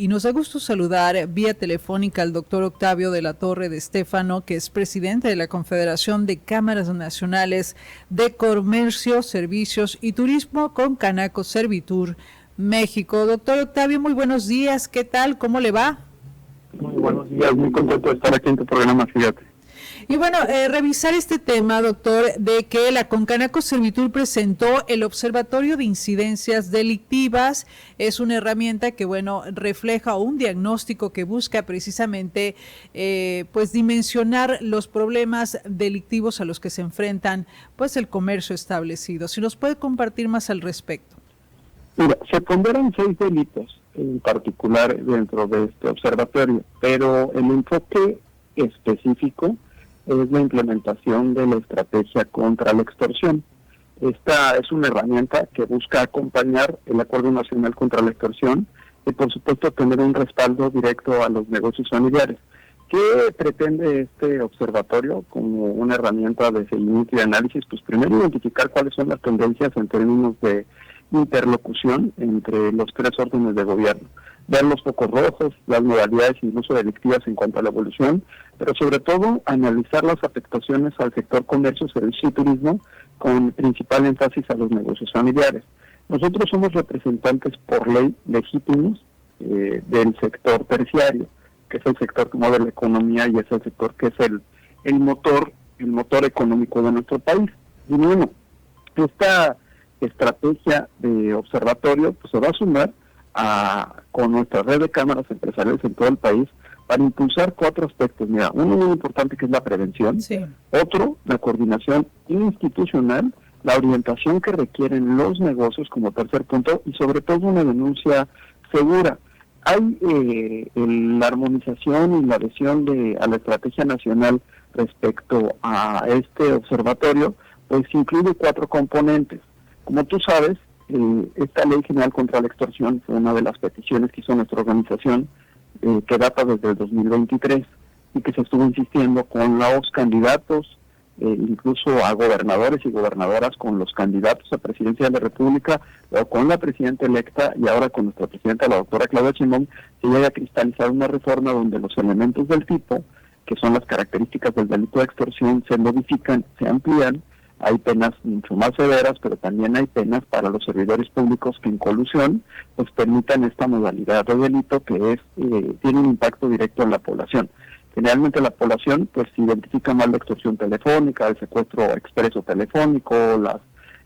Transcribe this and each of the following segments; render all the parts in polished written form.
Y nos da gusto saludar vía telefónica al doctor Octavio de la Torre de Estéfano, que es presidente de la Confederación de Cámaras Nacionales de Comercio, Servicios y Turismo con Canaco Servitur México. Doctor Octavio, muy buenos días. ¿Qué tal? ¿Cómo le va? Muy buenos días, muy contento de estar aquí en tu programa, fíjate. Y bueno, revisar este tema, doctor, de que la Concanaco Servitur presentó el Observatorio de Incidencias Delictivas. Es una herramienta que, bueno, refleja un diagnóstico que busca precisamente, pues, dimensionar los problemas delictivos a los que se enfrentan, pues, el comercio establecido. Si nos puede compartir más al respecto. Mira, se ponderan 6 delitos en particular dentro de este observatorio, pero el enfoque específico es la implementación de la estrategia contra la extorsión. Esta es una herramienta que busca acompañar el Acuerdo Nacional contra la Extorsión y, por supuesto, tener un respaldo directo a los negocios familiares. ¿Qué pretende este observatorio como una herramienta de seguimiento y análisis? Pues primero identificar cuáles son las tendencias en términos de interlocución entre los 3 órdenes de gobierno, ver los focos rojos, las modalidades incluso delictivas en cuanto a la evolución, pero sobre todo analizar las afectaciones al sector comercio, servicio y turismo con principal énfasis a los negocios familiares. Nosotros somos representantes por ley legítimos del sector terciario, que es el sector que mueve la economía y es el sector que es el motor económico de nuestro país. Y bueno, esta estrategia de observatorio pues se va a sumar con nuestra red de cámaras empresariales en todo el país para impulsar 4 aspectos. Mira, uno muy importante que es la prevención, sí. Otro, la coordinación institucional, la orientación que requieren los negocios como tercer punto y sobre todo una denuncia segura. Hay la armonización y la adhesión a la estrategia nacional respecto a este observatorio, pues incluye 4 componentes. Como tú sabes, esta Ley General contra la Extorsión fue una de las peticiones que hizo nuestra organización, que data desde el 2023, y que se estuvo insistiendo con los candidatos, incluso a gobernadores y gobernadoras, con los candidatos a presidencia de la República, o con la presidenta electa, y ahora con nuestra presidenta, la doctora Claudia Sheinbaum, se llega a cristalizar una reforma donde los elementos del tipo, que son las características del delito de extorsión, se modifican, se amplían. Hay penas mucho más severas, pero también hay penas para los servidores públicos que en colusión pues permitan esta modalidad de delito que es tiene un impacto directo en la población. Generalmente la población pues identifica mal la extorsión telefónica, el secuestro expreso telefónico, las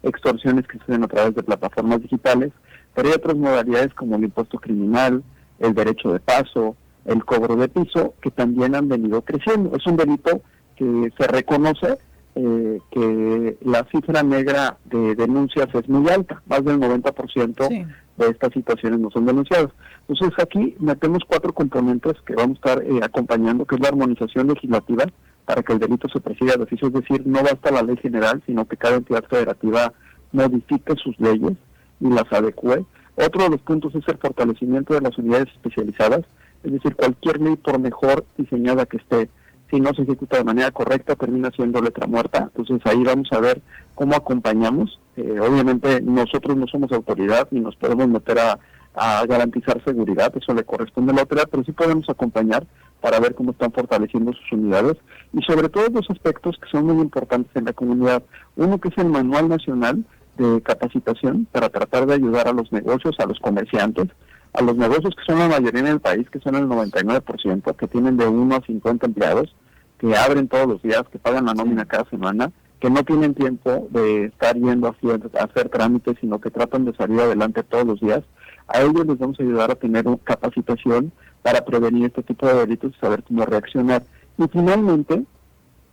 extorsiones que se hacen a través de plataformas digitales, pero hay otras modalidades como el impuesto criminal, el derecho de paso, el cobro de piso, que también han venido creciendo. Es un delito que se reconoce que la cifra negra de denuncias es muy alta, más del 90% sí. de estas situaciones no son denunciadas. Entonces aquí metemos 4 componentes que vamos a estar acompañando, que es la armonización legislativa para que el delito se persiga de oficio, es decir, no basta la ley general, sino que cada entidad federativa modifique sus leyes y las adecue. Otro de los puntos es el fortalecimiento de las unidades especializadas, es decir, cualquier ley, por mejor diseñada que esté, si no se ejecuta de manera correcta, termina siendo letra muerta. Entonces ahí vamos a ver cómo acompañamos. Obviamente nosotros no somos autoridad ni nos podemos meter a garantizar seguridad, eso le corresponde a la autoridad, pero sí podemos acompañar para ver cómo están fortaleciendo sus unidades y sobre todo 2 aspectos que son muy importantes en la comunidad. Uno que es el Manual Nacional de Capacitación para tratar de ayudar a los negocios, a los comerciantes, a los negocios que son la mayoría en el país, que son el 99%, que tienen de 1 a 50 empleados, que abren todos los días, que pagan la nómina cada semana, que no tienen tiempo de estar yendo a hacer trámites, sino que tratan de salir adelante todos los días. A ellos les vamos a ayudar a tener una capacitación para prevenir este tipo de delitos y saber cómo reaccionar. Y finalmente,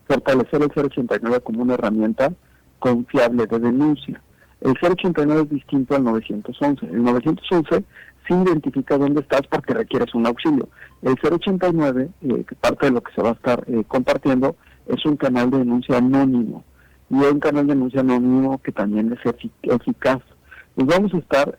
fortalecer el 089 como una herramienta confiable de denuncia. El 089 es distinto al 911. El 911 sí identifica dónde estás porque requieres un auxilio. El 089, que parte de lo que se va a estar compartiendo, es un canal de denuncia anónimo. Y es un canal de denuncia anónimo que también es eficaz. Pues vamos a estar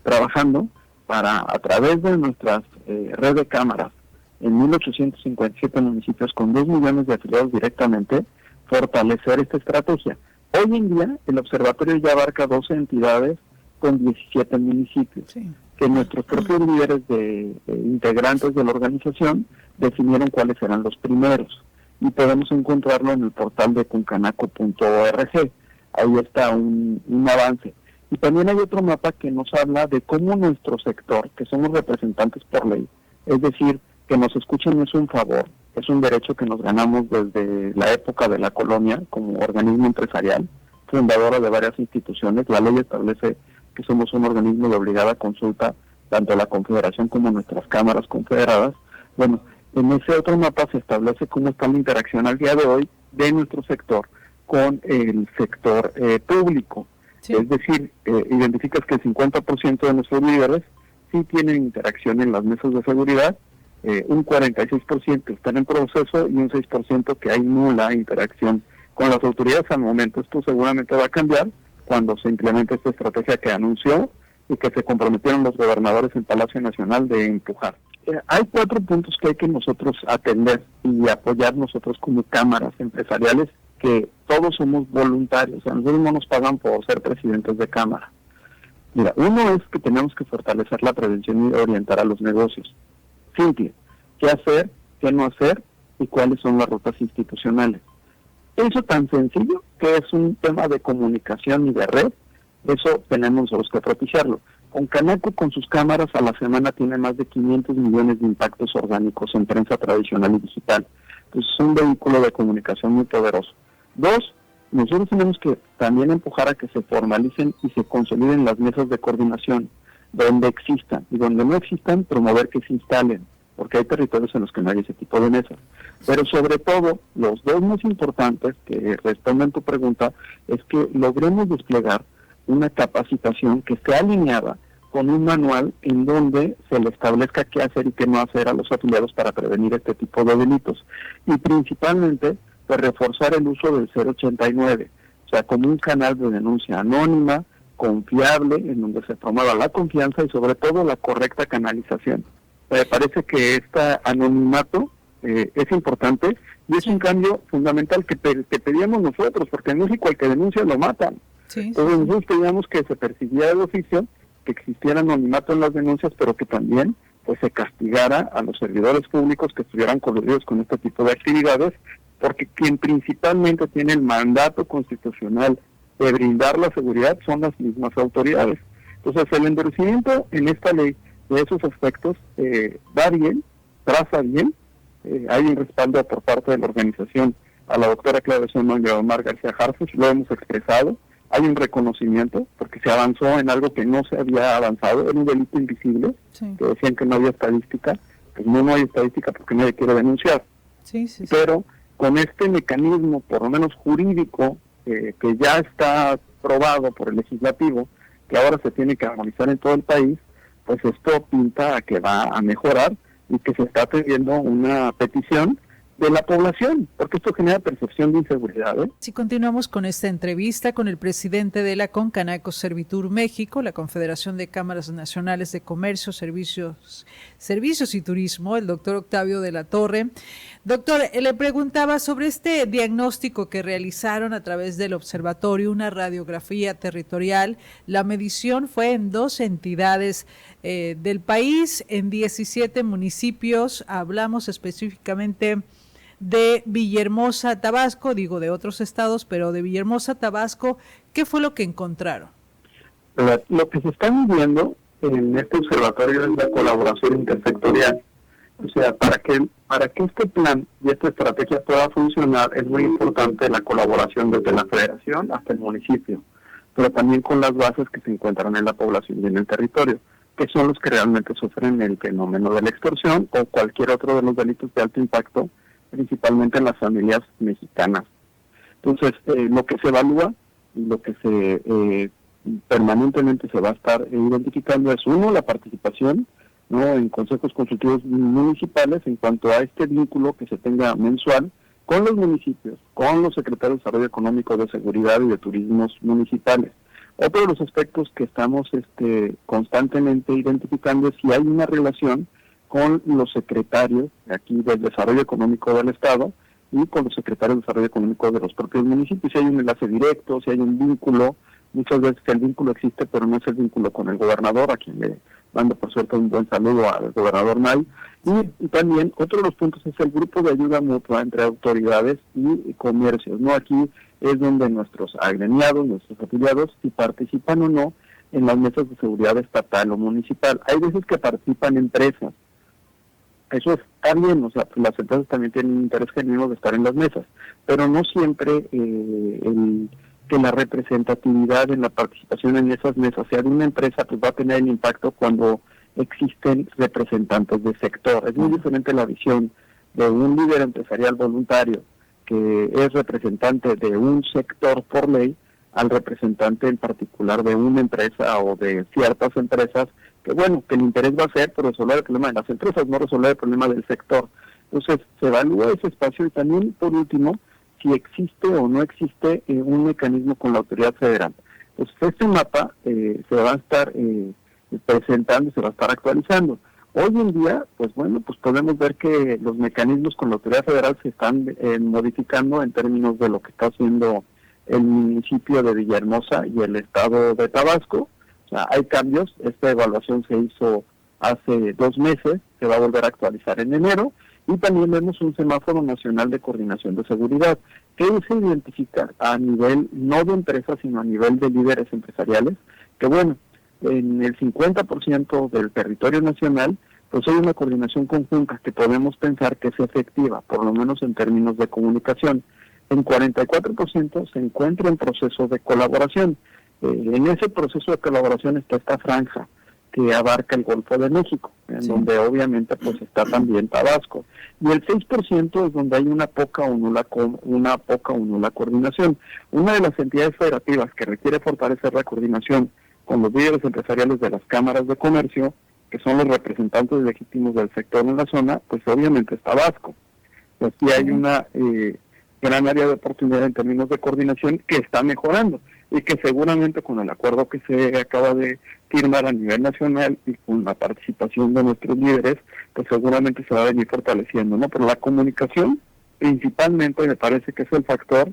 trabajando para, a través de nuestras red de cámaras, en 1,857 municipios con 2 millones de afiliados directamente, fortalecer esta estrategia. Hoy en día, el observatorio ya abarca 12 entidades con 17 municipios. Sí. que nuestros propios líderes de integrantes de la organización definieron cuáles eran los primeros, y podemos encontrarlo en el portal de concanaco.org. Ahí está un avance. Y también hay otro mapa que nos habla de cómo nuestro sector, que somos representantes por ley, es decir, que nos escuchen es un favor, es un derecho que nos ganamos desde la época de la colonia como organismo empresarial, fundadora de varias instituciones. La ley establece que somos un organismo de obligada consulta, tanto la Confederación como nuestras cámaras confederadas. Bueno, en ese otro mapa se establece cómo está la interacción al día de hoy de nuestro sector con el sector público. Sí. Es decir, identificas que el 50% de nuestros líderes sí tienen interacción en las mesas de seguridad, un 46% están en proceso y un 6% que hay nula interacción con las autoridades al momento. Esto seguramente va a cambiar cuando se implemente esta estrategia que anunció y que se comprometieron los gobernadores en Palacio Nacional de empujar. Hay 4 puntos que hay que nosotros atender y apoyar nosotros como cámaras empresariales, que todos somos voluntarios, o sea, nosotros no nos pagan por ser presidentes de cámara. Mira, uno es que tenemos que fortalecer la prevención y orientar a los negocios. Simple, qué hacer, qué no hacer y cuáles son las rutas institucionales. Eso tan sencillo, que es un tema de comunicación y de red, eso tenemos nosotros que propiciarlo. Concanaco con sus cámaras a la semana tiene más de 500 millones de impactos orgánicos en prensa tradicional y digital. Entonces es un vehículo de comunicación muy poderoso. 2, nosotros tenemos que también empujar a que se formalicen y se consoliden las mesas de coordinación donde existan, y donde no existan, promover que se instalen, porque hay territorios en los que no hay ese tipo de mesas. Pero sobre todo, los 2 más importantes, que responden a tu pregunta, es que logremos desplegar una capacitación que esté alineada con un manual en donde se le establezca qué hacer y qué no hacer a los afiliados para prevenir este tipo de delitos. Y principalmente, pues reforzar el uso del 089, o sea, como un canal de denuncia anónima, confiable, en donde se promueva la confianza y sobre todo la correcta canalización. Me parece que este anonimato es importante y es un cambio fundamental que pedíamos nosotros, porque en México al que denuncia lo matan. Sí, entonces nosotros pedíamos que se persiguiera de oficio, que existiera anonimato en las denuncias, pero que también pues se castigara a los servidores públicos que estuvieran coludidos con este tipo de actividades, porque quien principalmente tiene el mandato constitucional de brindar la seguridad son las mismas autoridades. Entonces el endurecimiento en esta ley de esos aspectos va bien, traza bien, hay un respaldo por parte de la organización a la doctora Claudia Sheinbaum y a Omar García Harfuch, lo hemos expresado, hay un reconocimiento porque se avanzó en algo que no se había avanzado, era un delito invisible, sí, que decían que no había estadística, pues no hay estadística porque nadie quiere denunciar, sí. Pero con este mecanismo, por lo menos jurídico, que ya está aprobado por el legislativo, que ahora se tiene que armonizar en todo el país, pues esto pinta a que va a mejorar y que se está atendiendo una petición de la población, porque esto genera percepción de inseguridad. Si continuamos con esta entrevista con el presidente de la Concanaco Servitur México, la Confederación de Cámaras Nacionales de Comercio, Servicios y Turismo, el doctor Octavio de la Torre. Doctor, le preguntaba sobre este diagnóstico que realizaron a través del observatorio, una radiografía territorial. La medición fue en 2 entidades del país, en 17 municipios. Hablamos específicamente de Villahermosa, Tabasco, digo de otros estados, pero de Villahermosa, Tabasco. ¿Qué fue lo que encontraron? Lo que se está midiendo en este observatorio es la colaboración intersectorial. O sea, para que este plan y esta estrategia pueda funcionar es muy importante la colaboración desde la federación hasta el municipio, pero también con las bases que se encuentran en la población y en el territorio, que son los que realmente sufren el fenómeno de la extorsión o cualquier otro de los delitos de alto impacto, principalmente en las familias mexicanas. Entonces, lo que se evalúa y lo que se permanentemente se va a estar identificando es, 1, la participación, ¿no?, en consejos consultivos municipales en cuanto a este vínculo que se tenga mensual con los municipios, con los secretarios de Desarrollo Económico, de Seguridad y de Turismos municipales. Otro de los aspectos que estamos constantemente identificando es si hay una relación con los secretarios aquí del Desarrollo Económico del Estado y con los secretarios de Desarrollo Económico de los propios municipios, si hay un enlace directo, si hay un vínculo. Muchas veces el vínculo existe, pero no es el vínculo con el gobernador, a quien le mando por cierto un buen saludo al gobernador May. Y también otro de los puntos es el grupo de ayuda mutua entre autoridades y comercios, ¿no? Aquí es donde nuestros agremiados, nuestros afiliados, si participan o no en las mesas de seguridad estatal o municipal. Hay veces que participan empresas. Eso está bien, o sea, pues las empresas también tienen un interés genuino de estar en las mesas, pero no siempre que la representatividad en la participación en esas mesas sea de una empresa, pues va a tener el impacto cuando existen representantes del sector. Es muy diferente la visión de un líder empresarial voluntario que es representante de un sector por ley al representante en particular de una empresa o de ciertas empresas que bueno, que el interés va a ser por resolver el problema de las empresas, no resolver el problema del sector. Entonces, se evalúa ese espacio y también, por último, si existe o no existe un mecanismo con la autoridad federal. Entonces, este mapa se va a estar presentando, se va a estar actualizando. Hoy en día, pues bueno, pues podemos ver que los mecanismos con la autoridad federal se están modificando en términos de lo que está haciendo el municipio de Villahermosa y el estado de Tabasco. O sea, hay cambios. Esta evaluación se hizo hace 2 meses, se va a volver a actualizar en enero, y también vemos un semáforo nacional de coordinación de seguridad, que se identifica a nivel no de empresas, sino a nivel de líderes empresariales, que bueno, en el 50% del territorio nacional, pues hay una coordinación conjunta que podemos pensar que es efectiva, por lo menos en términos de comunicación. En 44% se encuentra en proceso de colaboración. En ese proceso de colaboración está esta franja que abarca el Golfo de México, en donde obviamente pues está también Tabasco. Y el 6% es donde hay una poca o nula coordinación. Una de las entidades federativas que requiere fortalecer la coordinación con los líderes empresariales de las cámaras de comercio, que son los representantes legítimos del sector en la zona, pues obviamente es Tabasco. Aquí hay una gran área de oportunidad en términos de coordinación que está mejorando y que seguramente con el acuerdo que se acaba de firmar a nivel nacional y con la participación de nuestros líderes, pues seguramente se va a venir fortaleciendo, ¿no? Pero la comunicación principalmente me parece que es el factor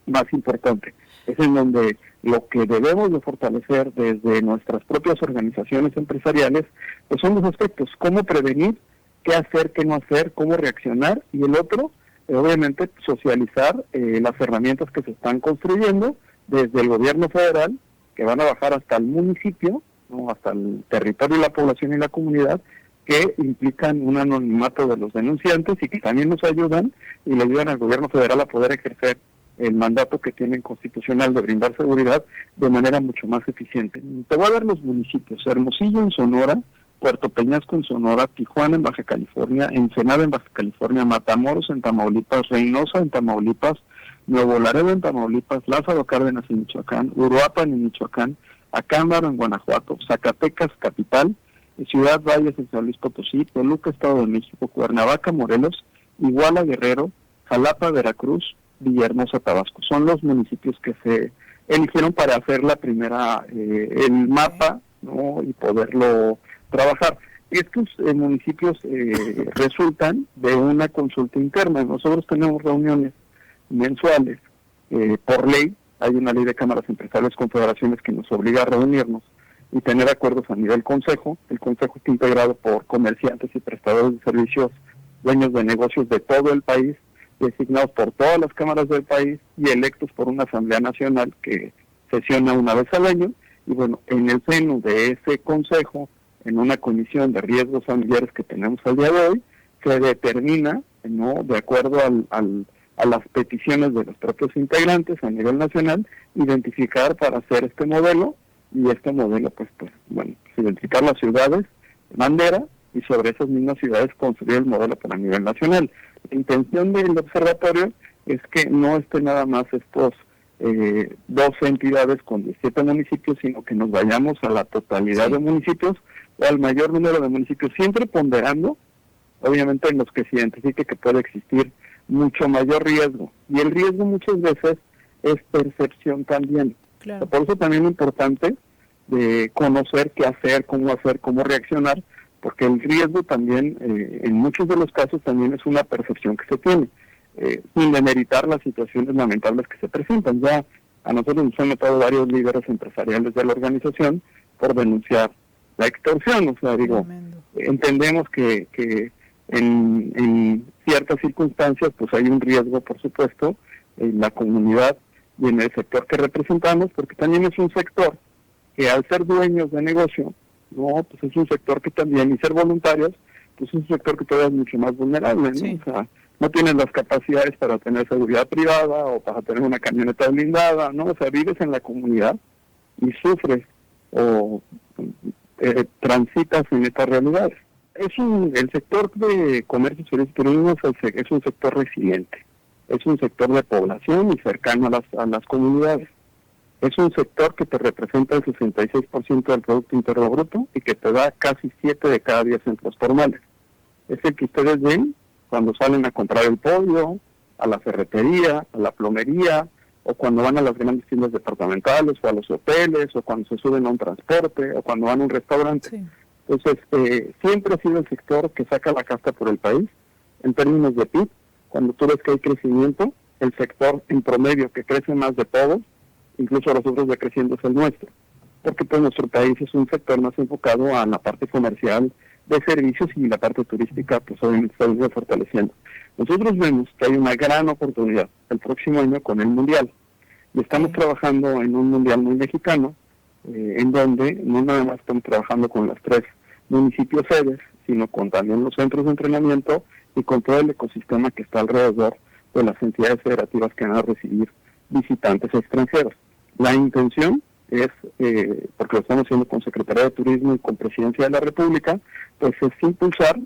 más importante. Es en donde lo que debemos de fortalecer desde nuestras propias organizaciones empresariales, pues son los aspectos: cómo prevenir, qué hacer, qué no hacer, cómo reaccionar, y el otro, obviamente, socializar las herramientas que se están construyendo desde el gobierno federal, que van a bajar hasta el municipio, ¿no? Hasta el territorio y la población y la comunidad, que implican un anonimato de los denunciantes y que también nos ayudan y le ayudan al gobierno federal a poder ejercer el mandato que tienen constitucional de brindar seguridad de manera mucho más eficiente. Te voy a dar los municipios: Hermosillo en Sonora, Puerto Peñasco en Sonora, Tijuana en Baja California, Ensenada en Baja California, Matamoros en Tamaulipas, Reynosa en Tamaulipas, Nuevo Laredo en Tamaulipas, Lázaro Cárdenas en Michoacán, Uruapan en Michoacán, Acámbaro en Guanajuato, Zacatecas capital, Ciudad Valles en San Luis Potosí, Toluca Estado de México, Cuernavaca Morelos, Iguala Guerrero, Jalapa Veracruz, Villahermosa Tabasco. Son los municipios que se eligieron para hacer la primera, el mapa, ¿no? Y poderlo trabajar. Estos municipios resultan de una consulta interna. Nosotros tenemos reuniones mensuales por ley. Hay una ley de cámaras empresariales confederaciones que nos obliga a reunirnos y tener acuerdos a nivel consejo. El consejo está integrado por comerciantes y prestadores de servicios, dueños de negocios de todo el país, designados por todas las cámaras del país y electos por una asamblea nacional que sesiona una vez al año. Y bueno, en el seno de ese consejo, en una comisión de riesgos familiares que tenemos al día de hoy, se determina, ¿no?, de acuerdo a las peticiones de los propios integrantes a nivel nacional, identificar para hacer este modelo, y este modelo, pues bueno, identificar las ciudades bandera y sobre esas mismas ciudades construir el modelo para nivel nacional. La intención del observatorio es que no estén nada más estos 12 entidades con 17 municipios, sino que nos vayamos a la totalidad de municipios o al mayor número de municipios, siempre ponderando, obviamente, en los que se identifique que puede existir mucho mayor riesgo. Y el riesgo muchas veces es percepción también. Claro. Por eso también es importante de conocer qué hacer, cómo reaccionar, porque el riesgo también, en muchos de los casos, también es una percepción que se tiene, sin demeritar las situaciones lamentables que se presentan. Ya a nosotros nos han notado varios líderes empresariales de la organización por denunciar la extorsión. O sea, digo, entendemos que en ciertas circunstancias pues hay un riesgo, por supuesto, en la comunidad y en el sector que representamos, porque también es un sector que al ser dueños de negocio, no, pues es un sector que también, y ser voluntarios, pues es un sector que todavía es mucho más vulnerable, ¿no? Sí. O sea, no tienen las capacidades para tener seguridad privada o para tener una camioneta blindada, ¿no? O sea, vives en la comunidad y sufres o transitas en estas realidades. El sector de comercio, servicios y turismo es un sector resiliente, es un sector de población y cercano a las comunidades. Es un sector que te representa el 66% del Producto Interno Bruto y que te da casi 7 de cada 10 empleos formales. Es el que ustedes ven cuando salen a comprar el pollo, a la ferretería, a la plomería, o cuando van a las grandes tiendas departamentales, o a los hoteles, o cuando se suben a un transporte, o cuando van a un restaurante. Sí. Entonces, siempre ha sido el sector que saca la casta por el país, en términos de PIB. Cuando tú ves que hay crecimiento, el sector en promedio que crece más de todos, incluso los otros decreciendo, es el nuestro. Porque pues nuestro país es un sector más enfocado a la parte comercial de servicios y la parte turística pues obviamente está ido fortaleciendo. Nosotros vemos que hay una gran oportunidad el próximo año con el Mundial. Y estamos trabajando en un Mundial muy mexicano, en donde no nada más estamos trabajando con las 3 municipios sedes, sino con también los centros de entrenamiento y con todo el ecosistema que está alrededor de las entidades federativas que van a recibir visitantes extranjeros. La intención es, porque lo estamos haciendo con Secretaría de Turismo y con Presidencia de la República, pues es impulsar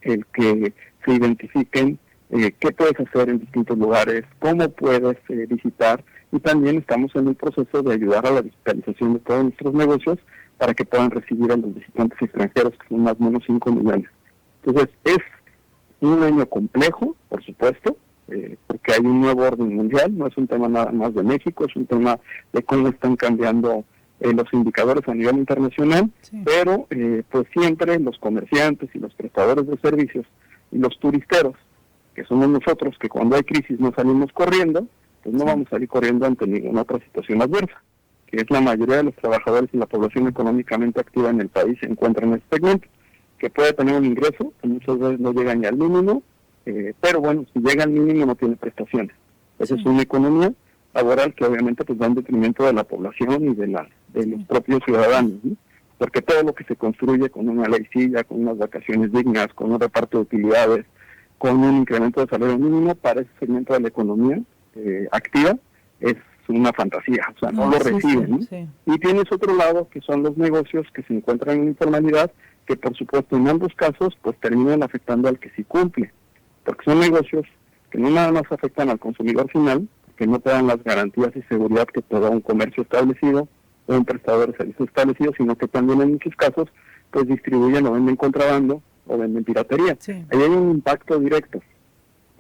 el que se identifiquen qué puedes hacer en distintos lugares, cómo puedes visitar, y también estamos en el proceso de ayudar a la digitalización de todos nuestros negocios para que puedan recibir a los visitantes extranjeros, que son más o menos 5 millones. Entonces, es un año complejo, por supuesto, porque hay un nuevo orden mundial, no es un tema nada más de México, es un tema de cómo están cambiando los indicadores a nivel internacional, sí. Pero pues siempre los comerciantes y los prestadores de servicios y los turisteros, que somos nosotros, que cuando hay crisis no salimos corriendo, pues no vamos a salir corriendo ante ninguna otra situación adversa, que es la mayoría de los trabajadores y la población económicamente activa en el país se encuentran en este segmento, que puede tener un ingreso, que muchas veces no llega ni al mínimo, pero bueno, si llega al mínimo no tiene prestaciones. Esa es una economía laboral que obviamente pues va en detrimento de la población y de los propios ciudadanos, ¿no? Porque todo lo que se construye con una leycilla, con unas vacaciones dignas, con un reparto de utilidades, con un incremento de salario mínimo para ese segmento de la economía activa, es una fantasía, o sea, no lo reciben, ¿no? Sí. Y tienes otro lado que son los negocios que se encuentran en informalidad, que por supuesto en ambos casos pues terminan afectando al que sí cumple, porque son negocios que no nada más afectan al consumidor final, que no te dan las garantías y seguridad que te da un comercio establecido o un prestador de servicios establecido, sino que también en muchos casos pues distribuyen o venden contrabando o venden piratería. Sí. Ahí hay un impacto directo.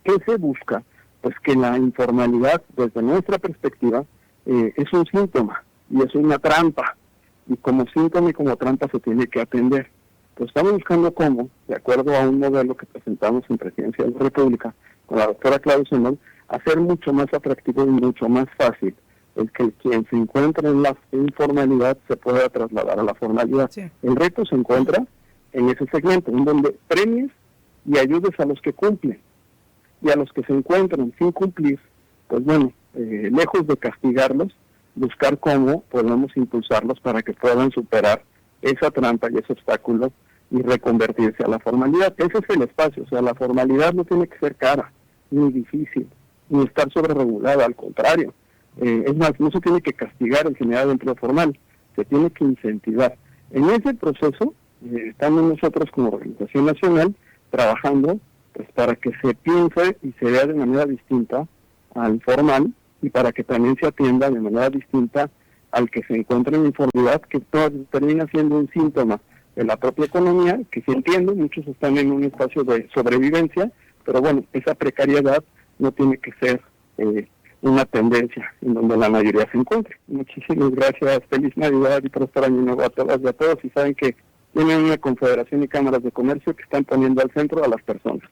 ¿Qué se busca? Pues que la informalidad, desde nuestra perspectiva, es un síntoma y es una trampa, y como síntoma y como trampa se tiene que atender. Pues estamos buscando cómo, de acuerdo a un modelo que presentamos en Presidencia de la República con la doctora Claudia Sheinbaum, hacer mucho más atractivo y mucho más fácil el que quien se encuentra en la informalidad se pueda trasladar a la formalidad. Sí. El reto se encuentra en ese segmento, en donde premies y ayudes a los que cumplen, y a los que se encuentran sin cumplir, pues bueno, lejos de castigarlos, buscar cómo podemos impulsarlos para que puedan superar esa trampa y ese obstáculo y reconvertirse a la formalidad. Ese es el espacio, o sea, la formalidad no tiene que ser cara, ni difícil, ni estar sobreregulada, al contrario. Es más, no se tiene que castigar el generar de empleo formal, se tiene que incentivar. En ese proceso, estamos nosotros como Organización Nacional trabajando pues para que se piense y se vea de manera distinta al formal y para que también se atienda de manera distinta al que se encuentra en informalidad, que todo termina siendo un síntoma de la propia economía, que se entiende, muchos están en un espacio de sobrevivencia, pero bueno, esa precariedad no tiene que ser una tendencia en donde la mayoría se encuentre. Muchísimas gracias, feliz Navidad y próspero año nuevo a todas y a todos, y saben que tienen una confederación y cámaras de comercio que están poniendo al centro a las personas.